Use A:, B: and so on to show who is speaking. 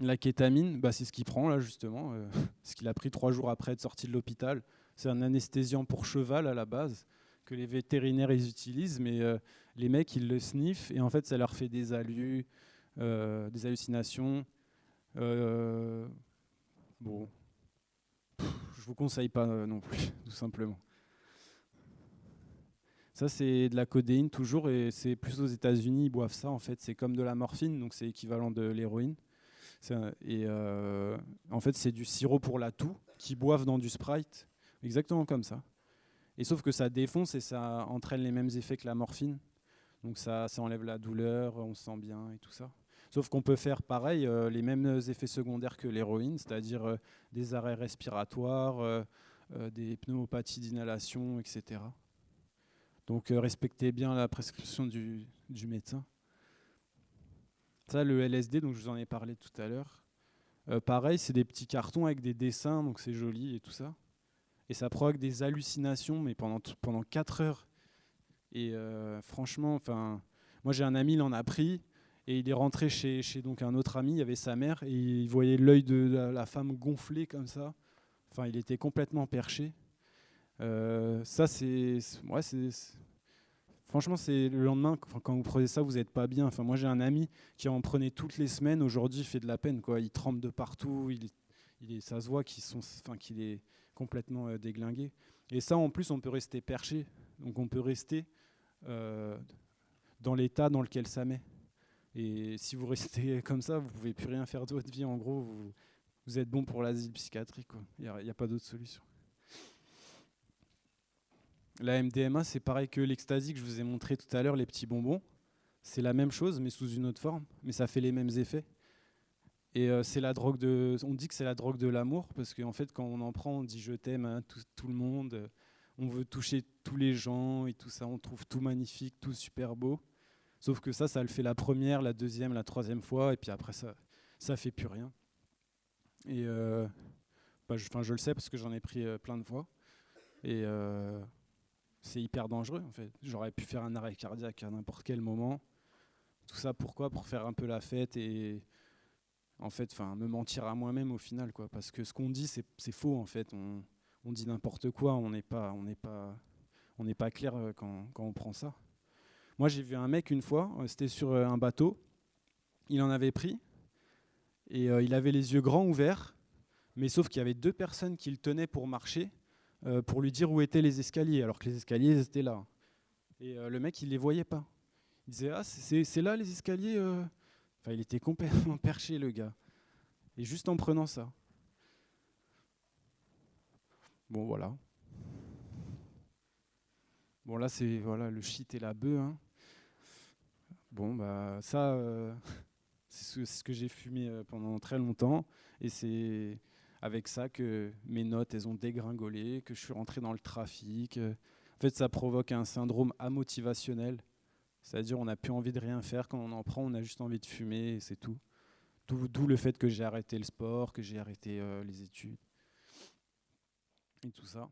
A: La kétamine, bah, c'est ce qu'il prend là justement, ce qu'il a pris 3 jours après être sorti de l'hôpital. C'est un anesthésiant pour cheval à la base, que les vétérinaires ils utilisent, mais les mecs ils le sniffent et en fait ça leur fait des hallucinations. Euh, bon, je vous conseille pas non plus, tout simplement. Ça c'est de la codéine toujours et c'est plus aux États-Unis ils boivent ça en fait. C'est comme de la morphine, donc c'est équivalent de l'héroïne. En fait, c'est du sirop pour la toux qu'ils boivent dans du Sprite, exactement comme ça. Et sauf que ça défonce et ça entraîne les mêmes effets que la morphine. Donc ça enlève la douleur, on se sent bien et tout ça. Sauf qu'on peut faire pareil, les mêmes effets secondaires que l'héroïne, c'est-à-dire des arrêts respiratoires, des pneumopathies d'inhalation, etc. Donc respectez bien la prescription du médecin. Ça, le LSD, donc je vous en ai parlé tout à l'heure. Pareil, c'est des petits cartons avec des dessins, donc c'est joli et tout ça. Et ça provoque des hallucinations, mais pendant 4 heures. Et franchement, moi j'ai un ami, il en a pris, et il est rentré chez donc un autre ami, il y avait sa mère, et il voyait l'œil de la femme gonflé comme ça. Enfin, il était complètement perché. Ça, franchement, c'est le lendemain, quand vous prenez ça, vous n'êtes pas bien. Enfin, moi, j'ai un ami qui en prenait toutes les semaines. Aujourd'hui, il fait de la peine, quoi. Il tremble de partout. Ça se voit qu'il est complètement déglingué. Et ça, en plus, on peut rester perché. Donc, on peut rester euh, dans l'état dans lequel ça met. Et si vous restez comme ça, vous ne pouvez plus rien faire de votre vie. En gros, vous êtes bon pour l'asile psychiatrique, quoi. Il n'y a pas d'autre solution. La MDMA, c'est pareil que l'ecstasy que je vous ai montré tout à l'heure, les petits bonbons. C'est la même chose, mais sous une autre forme. Mais ça fait les mêmes effets. Et c'est la drogue on dit que c'est la drogue de l'amour, parce qu'en fait, quand on en prend, on dit je t'aime à tout le monde. On veut toucher tous les gens et tout ça. On trouve tout magnifique, tout super beau. Sauf que ça le fait la première, la deuxième, la troisième fois. Et puis après, ça fait plus rien. Et je le sais parce que j'en ai pris plein de fois. Et c'est hyper dangereux en fait. J'aurais pu faire un arrêt cardiaque à n'importe quel moment. Tout ça pourquoi? Pour faire un peu la fête et en fait, me mentir à moi-même au final, quoi. Parce que ce qu'on dit, c'est faux en fait. On dit n'importe quoi. On n'est pas clair quand on prend ça. Moi, j'ai vu un mec une fois. C'était sur un bateau. Il en avait pris et il avait les yeux grands ouverts. Mais sauf qu'il y avait 2 personnes qui le tenaient pour marcher, pour lui dire où étaient les escaliers, alors que les escaliers étaient là. Et le mec, il les voyait pas. Il disait ah c'est là les escaliers. Il était complètement perché le gars. Et juste en prenant ça. Bon voilà. Bon là c'est voilà le shit et la bœuf. Hein. Bon bah ça c'est ce que j'ai fumé pendant très longtemps et c'est avec ça que mes notes elles ont dégringolé, que je suis rentré dans le trafic. En fait ça provoque un syndrome amotivationnel. C'est-à-dire on n'a plus envie de rien faire quand on en prend, on a juste envie de fumer et c'est tout. D'où le fait que j'ai arrêté le sport, que j'ai arrêté les études et tout ça.